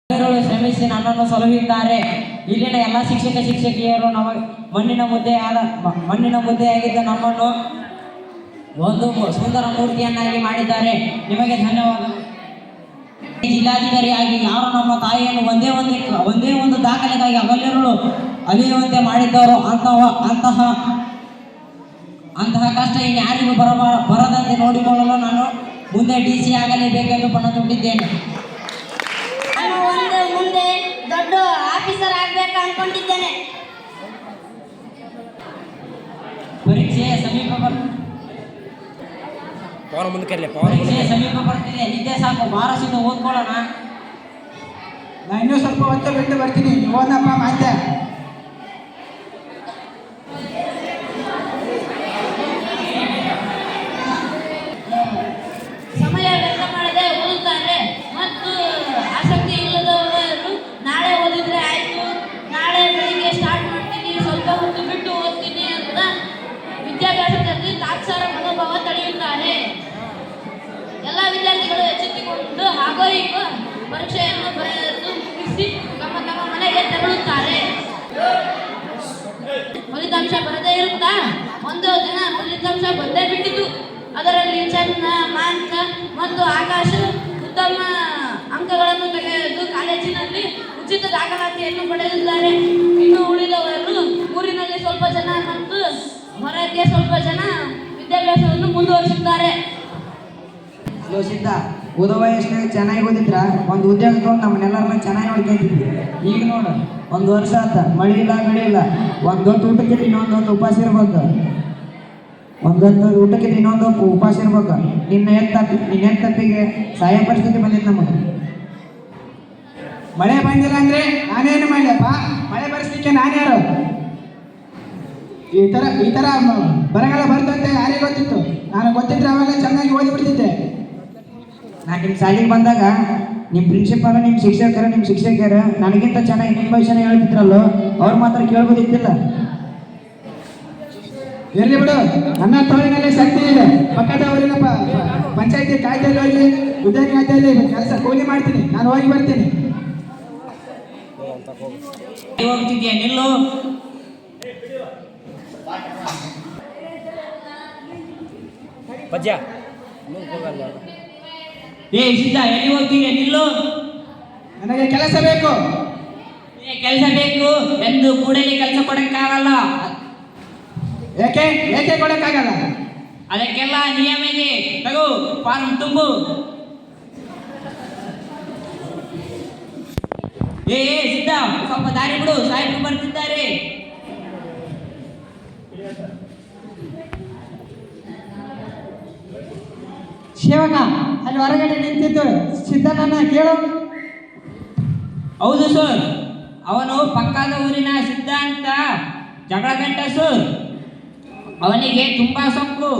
ಶ್ರಮಿಸಿ ನನ್ನನ್ನು ಸಲಹಿದ್ದಾರೆ. ಇಲ್ಲಿನ ಎಲ್ಲ ಶಿಕ್ಷಕ ಶಿಕ್ಷಕಿಯರು ಮಣ್ಣಿನ ಮುದ್ದೆಯಾಗಿದ್ದ ನಮ್ಮನ್ನು ಒಂದು ಸುಂದರ ಮೂರ್ತಿಯನ್ನಾಗಿ ಮಾಡಿದ್ದಾರೆ. ನಿಮಗೆ ಧನ್ಯವಾದ. ಜಿಲ್ಲಾಧಿಕಾರಿಯಾಗಿ ಯಾರು ನಮ್ಮ ತಾಯಿಯನ್ನು ಒಂದೇ ಒಂದು ದಾಖಲೆಗಾಗಿ ಹಗಲಿರುಳು ಅಲಿಯುವಂತೆ ಮಾಡಿದ್ದವರು ಅಂತಹ ಕಷ್ಟ ಇನ್ಯಾರಿಗೂ ಬರದಂತೆ ನೋಡಿಕೊಳ್ಳಲು ನಾನು ಮುಂದೆ DC ಆಗಲೇಬೇಕೆಂದು ಪಣ ತೊಟ್ಟಿದ್ದೇನೆ. ನಾನು ಮುಂದೆ ದೊಡ್ಡ ಆಫೀಸರ್ ಆಗಬೇಕು ಅನ್ಕೊಂಡಿದ್ದೇನೆ. ಪರೀಕ್ಷೆಯ ಸಮೀಪ ಬರ್ತಿದೆ. ನಿದ್ದೆ ಸಾಕು, ಬಾರಸಿಂದ ಓದ್ಕೊಳ್ಳೋಣ. ನಾನು ಇನ್ನೂ ಸ್ವಲ್ಪ ಹೊತ್ತು ಬಿಟ್ಟು ಬರ್ತೀನಿ. ಓದಪ್ಪ ಮಾತೆ. ಸಮಯ ವ್ಯರ್ಥ ಮಾಡದೆ ಓದುತ್ತಾರೆ ಮತ್ತು ಆಸಕ್ತಿ ಇಲ್ಲದವರು ನಾಳೆ ಓದಿದ್ರೆ ಆಯ್ತು, ನಾಳೆ ಬೆಳಿಗ್ಗೆ ಸ್ಟಾರ್ಟ್ ಮಾಡ್ತೀನಿ, ಸ್ವಲ್ಪ ಹೊತ್ತು ಬಿಟ್ಟು ಓದ್ತೀನಿ ಅಂತ ವಿದ್ಯಾಭ್ಯಾಸದಲ್ಲಿ ತಾತ್ಸಾರ ಮನೋಭಾವ ತಳೆಯುತ್ತಾರೆ. ಎಲ್ಲ ವಿದ್ಯಾರ್ಥಿಗಳು ಎಚ್ಚೆತ್ತುಕೊಂಡು ಹಾಗೋ ಹೀಗೋ ಪರೀಕ್ಷೆಯನ್ನು ಬರೆದು ಮುಗಿಸಿ ತಮ್ಮ ಮನೆಗೆ ತೆರಳುತ್ತಾರೆ. ಫಲಿತಾಂಶ ಬರದೇ ಇರುತ್ತಾ? ಒಂದು ದಿನ ಫಲಿತಾಂಶ ಬಂದೇ ಬಿಟ್ಟಿತು. ಅದರಲ್ಲಿ ಚನ್ನ, ಮಾಂಕ ಮತ್ತು ಆಕಾಶ ಉತ್ತಮ ಅಂಕಗಳನ್ನು ತೆಗೆದು ಕಾಲೇಜಿನಲ್ಲಿ ಉಚಿತ ದಾಖಲಾತಿಯನ್ನು ಪಡೆದಿದ್ದಾರೆ. ಇನ್ನು ಉಳಿದವರು ಊರಿನಲ್ಲಿ ಸ್ವಲ್ಪ ಜನ ಮತ್ತು ಹೊರಗೆ ಸ್ವಲ್ಪ ಜನ ವಿದ್ಯಾಭ್ಯಾಸವನ್ನು ಮುಂದುವರಿಸುತ್ತಾರೆ. ಸಿದ್ಧ ಓದೋ ವಯಸ್ಸಿನಾಗ ಚೆನ್ನಾಗಿ ಓದಿದ್ರ ಒಂದು ಉದ್ಯೋಗ ತೊಗೊಂಡು ನಮ್ಮನ್ನೆಲ್ಲರನ್ನ ಚೆನ್ನಾಗಿ ನೋಡ್ಕೊಂತಿದ್ವಿ. ಈಗ ನೋಡು, ಒಂದು ವರ್ಷ ಆತ, ಮಳೆ ಇಲ್ಲ ಬೆಳೆ ಇಲ್ಲ. ಒಂದೊತ್ತು ಊಟಕ್ಕೆ ಇನ್ನೊಂದೊಂದು ಉಪವಾಸ ಇರ್ಬೇಕು. ಒಂದೊಂದು ಊಟಕ್ಕೆ ಇನ್ನೊಂದು ಉಪವಾಸ ಇರ್ಬೇಕು. ನಿನ್ನ ತಪ್ಪಿಗೆ ಸಹಾಯ ಪರಿಸ್ಥಿತಿ ಬಂದಿತ್ತು ನಮಗೆ. ಮಳೆ ಬಂದಿಲ್ಲ ಅಂದ್ರೆ ನಾನೇನು ಮಾಡಲಪ್ಪ? ಮಳೆ ಬರೆಸ್ಲಿಕ್ಕೆ ನಾನ್ಯಾರು? ಈ ತರ ಬರಗಾಲ ಬರ್ತಂತೆ ಯಾರಿಗೆ ಗೊತ್ತಿತ್ತು? ನಾನು ಗೊತ್ತಿದ್ರೆ ಅವಾಗ ಚೆನ್ನಾಗಿ ಓದಿಬಿಡ್ತಿದ್ದೆ. ನಾನು ನಿಮ್ಮ ಶಾಲೆಗೆ ಬಂದಾಗ ನಿಮ್ಮ ಪ್ರಿನ್ಸಿಪಾಲ್, ನಿಮ್ಮ ಶಿಕ್ಷಕರು ನನಗಿಂತ ಚೆನ್ನಾಗಿ ನಿಮ್ಮ ಭವಿಷ್ಯನ ಹೇಳ್ತಿದ್ರಲ್ಲೋ, ಅವ್ರು ಮಾತ್ರ ಕೇಳ್ಬೋದಿತ್ತಿಲ್ಲ. ಇರಲಿ ಬಿಡು, ನನ್ನ ತೋಳಿನಲ್ಲಿ ಶಕ್ತಿ ಇದೆ. ಪಕ್ಕದ ಊರಿನ ಪಂಚಾಯತಿ ಕಾಯ್ದೆಯಲ್ಲಿ ಹೋಗಿ ಉದ್ಯೋಗ ಖಾತೆಯಲ್ಲಿ ಕೆಲಸ ಕೂಲಿ ಮಾಡ್ತೀನಿ. ನಾನು ಹೋಗಿ ಬರ್ತೀನಿ. ಹೋಗ್ತಿದ್ಯಾ? ನಿಲ್ಲು. ಸಿದ್ಧ, ಎಲ್ಲಿ ಹೋಗ್ತೀಯ? ನಿಲ್ಲು. ನನಗೆ ಕೆಲಸ ಬೇಕು. ಕೆಲಸ ಬೇಕು ಎಂದು ಕೂಡಲೇ ಕೆಲಸ ಕೊಡಕ್ಕಾಗಲ್ಲ. ಏಕೆ ಕೊಡಕ್ಕಾಗಲ್ಲ? ಅದಕ್ಕೆಲ್ಲ ನಿಯಮ ಇದೆ. ತಗೋ, ಫಾರ್ಮ್ ತುಂಬು. ಸಿದ್ಧ, ಸ್ವಲ್ಪ ದಾರಿ ಬಿಡು, ಸಾಹೇಬರು ಬರ್ತಿದ್ದಾರೆ. ಶಿವಕ ಅಲ್ಲಿ ಹೊರಗಡೆ ನಿಂತಿದ್ದು ಸಿದ್ಧನನ್ನ ಕೇಳು. ಹೌದು ಸರ್, ಅವನು ಪಕ್ಕದ ಊರಿನ ಸಿದ್ಧ ಅಂತ ಜಗಳ ಗಂಟ ಸರ್. ಅವನಿಗೆ ತುಂಬಾ ಸೊಕ್ಕು.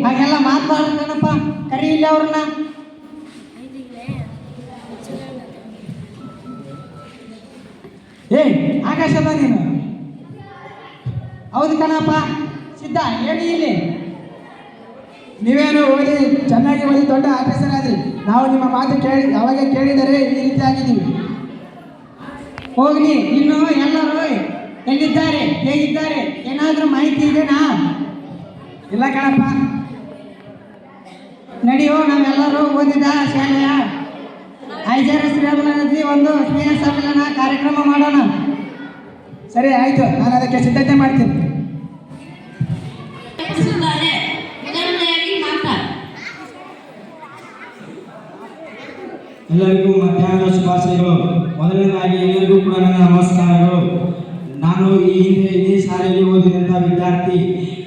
ಹಾಗೆಲ್ಲ ಮಾತಾಡ್ತಾನಪ್ಪ, ಕರಿ ಇಲ್ಲ ಅವ್ರನ್ನ. ಆಕಾಶದ ನೀನು? ಹೌದು ಕಣಪ್ಪ. ಸಿದ್ಧ ಹೇಳಿ ಇಲ್ಲಿ. ನೀವೇನು ಓದಿ ಚೆನ್ನಾಗಿ ಓದಿ ದೊಡ್ಡ ಆಫೀಸರ್ ಆದ್ರಿ. ನಾವು ನಿಮ್ಮ ಮಾತು ಅವಾಗ ಕೇಳಿದರೆ ಈ ರೀತಿ ಆಗಿದ್ದೀವಿ. ಹೋಗ್ಲಿ, ಇನ್ನು ಎಲ್ಲರೂ ಎಲ್ಲಿದ್ದಾರೆ, ಹೇಗಿದ್ದಾರೆ, ಏನಾದರೂ ಮಾಹಿತಿ ಇದೆನಾ? ಇಲ್ಲ ಕಣಪ್ಪ. ನಡೆಯೋ, ನಾವೆಲ್ಲರೂ ಓದಿದ ಶಾಲೆಯ ಐಜಾರಸ್ ರೇವಲನಲ್ಲಿ ಒಂದು ಸ್ನೇಹ ಸಮ್ಮೇಳನ ಕಾರ್ಯಕ್ರಮ ಮಾಡೋಣ. ಸರಿ, ಆಯ್ತು, ನಾನು ಅದಕ್ಕೆ ಸಿದ್ಧತೆ ಮಾಡ್ತೀನಿ. ಎಲ್ಲರಿಗೂ ಮಧ್ಯಾಹ್ನದ ಶುಭಾಶಯಗಳು. ಮೊದಲನೇದಾಗಿ ಎಲ್ಲರಿಗೂ ಕೂಡ ನನ್ನ ನಮಸ್ಕಾರಗಳು. ನಾನು ಈ ಹಿಂದೆ ಇದೇ ಶಾಲೆಯಲ್ಲಿ ಓದಿದಂಥ ವಿದ್ಯಾರ್ಥಿ.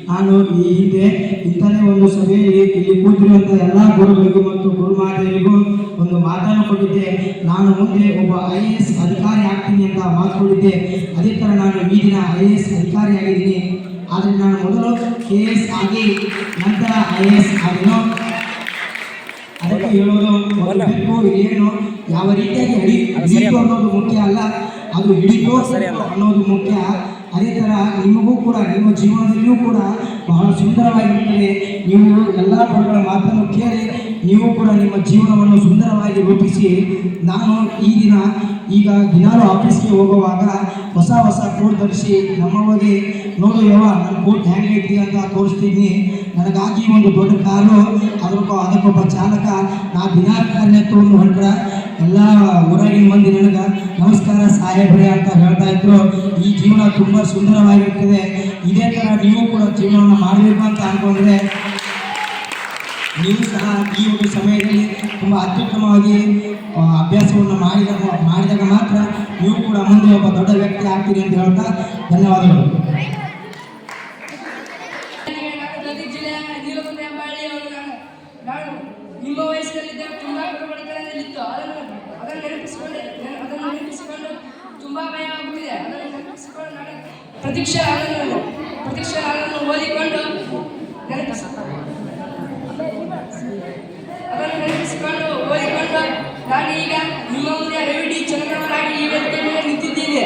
ನಾನು ಈ ಹಿಂದೆ ಇಂಥದೇ ಒಂದು ಸಭೆಯಲ್ಲಿ ಇಲ್ಲಿ ಕೂತಿರುವಂಥ ಎಲ್ಲ ಗುರುಗಳಿಗೂ ಮತ್ತು ಗುರುಮಾತೆಯರಿಗೂ ಒಂದು ಮಾತನ್ನು ಕೊಟ್ಟಿದ್ದೆ. ನಾನು ಮುಂದೆ ಒಬ್ಬ IAS ಅಧಿಕಾರಿ ಆಗ್ತೀನಿ ಅಂತ ಮಾತು ಕೊಟ್ಟಿದ್ದೆ. ಅದೇ ಥರ ನಾನು ಈ ದಿನ IAS ಅಧಿಕಾರಿಯಾಗಿದ್ದೀನಿ. ಆದರೆ ನಾನು ಮೊದಲು KS ಆಗಿ ನಂತರ IAS ಆಗಿನೋ. ಅದಕ್ಕೆ ಹೇಳೋದು ಬೇಕು, ಏನು ಯಾವ ರೀತಿಯಾಗಿ ಹಿಡಿತು ಅನ್ನೋದು ಮುಖ್ಯ ಅಲ್ಲ, ಅದು ಹಿಡಿತು ಅನ್ನೋದು ಮುಖ್ಯ. ಅದೇ ಥರ ನಿಮಗೂ ಕೂಡ ನಿಮ್ಮ ಜೀವನದಲ್ಲಿಯೂ ಕೂಡ ಬಹಳ ಸುಂದರವಾಗಿರುತ್ತದೆ. ನೀವು ಎಲ್ಲ ಗುರುಗಳ ಮಾತನ್ನು ಕೇಳಿ ನೀವು ಕೂಡ ನಿಮ್ಮ ಜೀವನವನ್ನು ಸುಂದರವಾಗಿ ರೂಪಿಸಿ ನಾನು ಈಗ ದಿನಾಲು ಆಫೀಸ್ಗೆ ಹೋಗುವಾಗ ಹೊಸ ಹೊಸ ಕೋಟ್ ಧರಿಸಿ ನಮ್ಮವರಿಗೆ ನೋಡು ನನ್ನ ಕೋಟ್ ಹೆಂಗೈತಿ ಅಂತ ತೋರಿಸ್ತೀನಿ. ನನಗಾಗಿ ಒಂದು ದೊಡ್ಡ ಕಾರು, ಅದಕ್ಕೊಬ್ಬ ಚಾಲಕ, ನಾ ದಿನಾಕಾರನೇ ತೊಗೊಂಡು ಹೊಂಟ್ರೆ ಎಲ್ಲ ಊರಾಗಿನ ಮಂದಿ ನನಗೆ ನಮಸ್ಕಾರ ಸಾಹೇಬ್ರೆ ಅಂತ ಹೇಳ್ತಾ ಇದ್ರು. ಈ ಜೀವನ ತುಂಬ ಸುಂದರವಾಗಿರ್ತದೆ. ಇದೇ ಥರ ನೀವು ಕೂಡ ಜೀವನವನ್ನು ಮಾಡಬೇಕು ಅಂತ ಅಂದ್ಕೊಂಡ್ರೆ ನೀವು ಸಹ ಈ ಒಂದು ಸಮಯದಲ್ಲಿ ತುಂಬ ಅತ್ಯುತ್ತಮವಾಗಿ ಅಭ್ಯಾಸವನ್ನು ಮಾಡಿದಾಗ ಮಾತ್ರ ನೀವು ಕೂಡ ಮುಂದೆ ಒಬ್ಬ ದೊಡ್ಡ ವ್ಯಕ್ತಿ ಆಗ್ತೀರಿ ಅಂತ ಹೇಳ್ತಾ ಧನ್ಯವಾದಗಳು. ನಿಮ್ಮ ವಯಸ್ಸಿನಲ್ಲಿದ್ದಾಗ ತುಂಬ ಬಡತನದಲ್ಲಿತ್ತು. ಅದನ್ನು ನೆನಪಿಸಿಕೊಂಡು ತುಂಬ ಭಯ ಆಗುತ್ತಿದೆ. ಅದನ್ನು ನೆನಪಿಸಿಕೊಂಡು ನಾನು ಪ್ರತೀಕ್ಷೆ ಅದನ್ನು ಓದಿಕೊಂಡು ನಾನು ಈಗ ನಿಮ್ಮ ಮುಂದೆ ರವಿ ಚಂದ್ರವರಾಗಿ ಈ ವೇದಿಕೆ ಮೇಲೆ ನಿಂತಿದ್ದೇನೆ.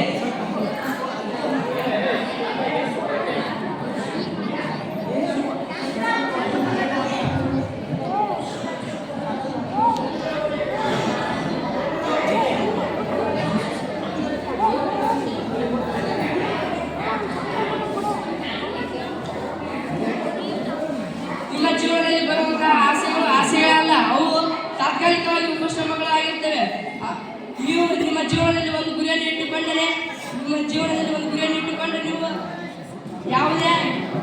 ನಿಮ್ಮ ಜೀವನದಲ್ಲಿ ಬರುವಂತಹ ಆಸೆಗಳಲ್ಲ, ಅವು ತಾತ್ಕಾಲಿಕವಾಗಿ ಉಪಶ್ರಮಗಳಾಗಿರ್ತವೆ. ನೀವು ನಿಮ್ಮ ಜೀವನದಲ್ಲಿ ಒಂದು ಗುರಿಯನ್ನು ಇಟ್ಟುಕೊಂಡು ನೀವು ಯಾವುದೇ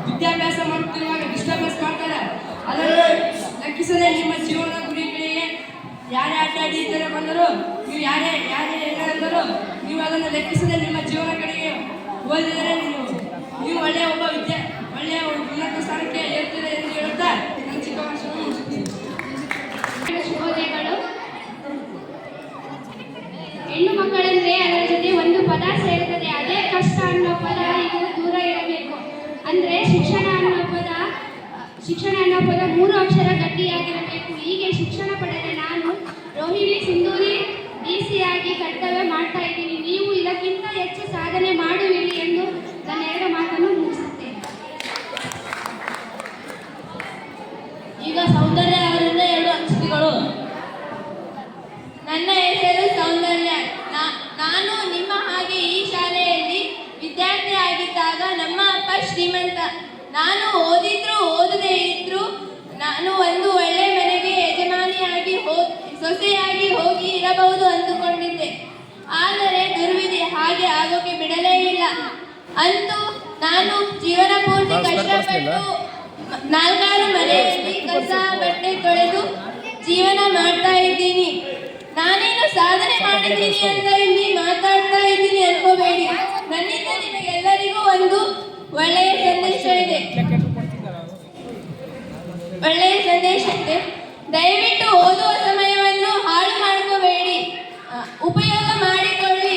ವಿದ್ಯಾಭ್ಯಾಸ ಮಾಡುತ್ತಿರುವಾಗ ಡಿಸ್ಟರ್ಬೆನ್ಸ್ ಮಾಡ್ತಾರೆ. ಅದನ್ನು ಲೆಕ್ಕಿಸದೆ ನಿಮ್ಮ ಜೀವನದ ಗುರಿಗಳಿಗೆ ಯಾರೇ ಅಡ್ಡಿ ಬಂದರು, ನೀವು ಯಾರೇ ಏನಾದರೂ ನೀವು ಅದನ್ನು ಲೆಕ್ಕಿಸದೆ ನಿಮ್ಮ ಜೀವನ ಕಡೆಗೆ ಓದಿದರೆ ನೀವು ಒಳ್ಳೆಯ ಉನ್ನತ ಸ್ಥಾನಕ್ಕೆ ಏರ್ತೀರಿ ಎಂದು ಹೇಳುತ್ತಾ ನನ್ನ ಚಿಕ್ಕ ಭಾಷೆಯನ್ನು ಮುಗಿಸುತ್ತೀನಿ. ಶುಭೋದಯಗಳು. ಹೆಣ್ಣು ಮಕ್ಕಳೆಂದ್ರೆ ಅದರ ಜೊತೆ ಒಂದು ಪದ ಸೇರ್ತದೆ, ಅದೇ ಕಷ್ಟ ಅನ್ನೋ ಪದ ಈಗ ದೂರ ಇರಬೇಕು. ಅಂದ್ರೆ ಶಿಕ್ಷಣ ಅನ್ನೋ ಪದ 3 ಅಕ್ಷರ ಗಟ್ಟಿಯಾಗಿರಬೇಕು. ಹೀಗೆ ಶಿಕ್ಷಣ ಪಡೆದ ನಾನು ರೋಹಿಣಿ ಸಿಂಧೂರಿ DC ಆಗಿ ಕರ್ತವ್ಯ ಮಾಡ್ತಾ ಇದ್ದೀನಿ. ನೀವು ಇದಕ್ಕಿಂತ ಹೆಚ್ಚು ಸಾಧನೆ ಮಾಡುವಿರಿ ಎಂದು ನನ್ನ 2 ಮಾತನ್ನು ಮುಗಿಸುತ್ತೇನೆ. ಈಗ ಸೌಂದರ್ಯ ಅವರಿಂದ 2 ಅನಿಸಿಕೆಗಳು. ನನ್ನ ಹೆಸರು ಸೌಂದರ್ಯ. ನಾನು ನಿಮ್ಮ ಹಾಗೆ ಈ ಶಾಲೆಯಲ್ಲಿ ವಿದ್ಯಾರ್ಥಿ ಆಗಿದ್ದಾಗ ನಮ್ಮ ಅಪ್ಪ ಶ್ರೀಮಂತ. ನಾನು ಓದಿದ್ರು ಓದದೇ ಇದ್ರು ನಾನು ಒಂದು ಒಳ್ಳೆ ಮನೆಗೆ ಯಜಮಾನಿಯಾಗಿ ಸೊಸೆಯಾಗಿ ಹೋಗಿ ಇರಬಹುದು ಅಂದುಕೊಂಡಿದ್ದೆ. ಆದರೆ ದುರ್ವಿಧಿ ಹಾಗೆ ಆಗೋಕೆ ಬಿಡಲೇ ಇಲ್ಲ. ಅಂತೂ ನಾನು ಜೀವನ ಪೂರ್ತಿ ಕಷ್ಟಪಟ್ಟು 4 ಮನೆಯಲ್ಲಿ ಕಸ ಬಟ್ಟೆ ತೊಳೆದು ಜೀವನ ಮಾಡ್ತಾ ಇದ್ದೀನಿ. ನಾನೇನು ಸಾಧನೆ ಮಾಡಿದ್ದೀನಿ ಅಂತ ಇಲ್ಲಿ ಮಾತಾಡ್ತಾ ಇದ್ದೀನಿ ಅನ್ಕೋಬೇಡಿ. ನನ್ನಿಂದ ನಿಮಗೆಲ್ಲರಿಗೂ ಒಂದು ಒಳ್ಳೆಯ ಸಂದೇಶ ಇದೆ. ದಯವಿಟ್ಟು ಓದುವ ಸಮಯವನ್ನು ಹಾಳು ಮಾಡ್ಕೋಬೇಡಿ, ಉಪಯೋಗ ಮಾಡಿಕೊಳ್ಳಿ.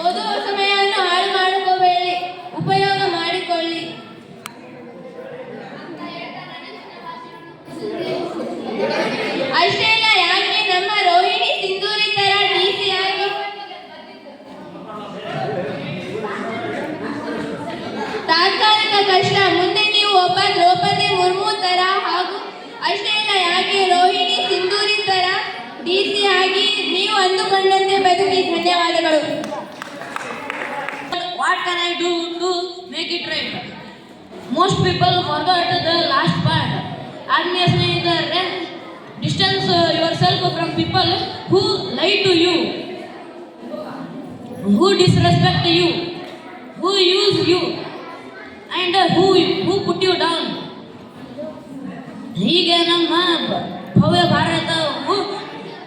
ಓದುವ ಸಮಯವನ್ನು ಹಾಳು ಮಾಡ್ಕೋಬೇಡಿ, ಉಪಯೋಗ ಮಾಡಿಕೊಳ್ಳಿ. ಅಷ್ಟೇ ಅಲ್ಲ, ಯಾಕೆ ನಮ್ಮ ರೋಹಿಣಿ ಸಿಂಧೂರಿ ತರ DC ಆಗಿ ತಾತ್ಕಾಲಿಕ ಕಷ್ಟ, ಮುಂದೆ ನೀವು ಒಬ್ಬ ದ್ರೌಪದಿ ಮುರ್ಮು ತರ ಹಾಗೂ ಅಷ್ಟೇ ಅಲ್ಲ, ಯಾಕೆ ರೋಹಿಣಿ ಸಿಂಧೂರಿ ತರ DC ಆಗಿ ನೀವು ಅಂದುಕೊಂಡಂತೆ ಬದುಕಿ. ಧನ್ಯವಾದಗಳು. What can I do to make it right? Most people forgot the last part. ಆತ್ಮೀಯ ಸ್ನೇಹಿತರೆ, distance yourself from people who lie to you, who disrespect you, who use you, and who put you down. ಹೀಗೆ ನಮ್ಮ ಭವ್ಯ ಭಾರತವು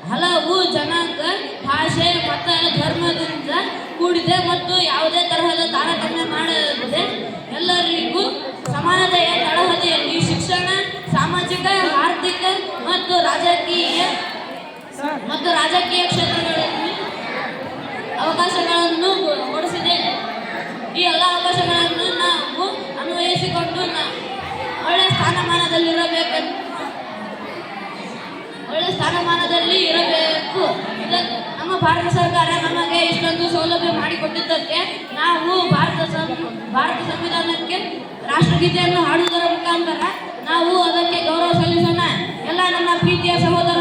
ಹಲವು ಜನಾಂಗ, ಭಾಷೆ ಮತ್ತು ಧರ್ಮದಿಂದ ಕೂಡಿದೆ ಮತ್ತು ಯಾವುದೇ ತರಹದ ತಾರತಮ್ಯ ಮಾಡದೆ ಎಲ್ಲರಿಗೂ ಸಮಾನತೆಯ ತಳಹದಿಯಲ್ಲಿ ಶಿಕ್ಷಣ, ಸಾಮಾಜಿಕ, ಆರ್ಥಿಕ ಮತ್ತು ರಾಜಕೀಯ ಕ್ಷೇತ್ರಗಳಲ್ಲಿ ಅವಕಾಶಗಳನ್ನು ಕೊಡಿಸಿದೆ. ಈ ಎಲ್ಲ ಅವಕಾಶಗಳನ್ನು ನಾವು ಅನ್ವಯಿಸಿಕೊಂಡು ಒಳ್ಳೆಯ ಸ್ಥಾನಮಾನದಲ್ಲಿ ಇರಬೇಕು. ನಮ್ಮ ಭಾರತ ಸರ್ಕಾರ ನಮಗೆ ಇಷ್ಟೊಂದು ಸೌಲಭ್ಯ ಮಾಡಿಕೊಟ್ಟಿದ್ದಕ್ಕೆ ನಾವು ಭಾರತ ಸಂವಿಧಾನಕ್ಕೆ ರಾಷ್ಟ್ರಗೀತೆಯನ್ನು ಹಾಡುವುದರ ಮುಖಾಂತರ ನಾವು ಅದಕ್ಕೆ ಗೌರವ ಸಲ್ಲಿಸೋಣ. ಎಲ್ಲ ನನ್ನ ಪ್ರೀತಿಯ ಸಹೋದರ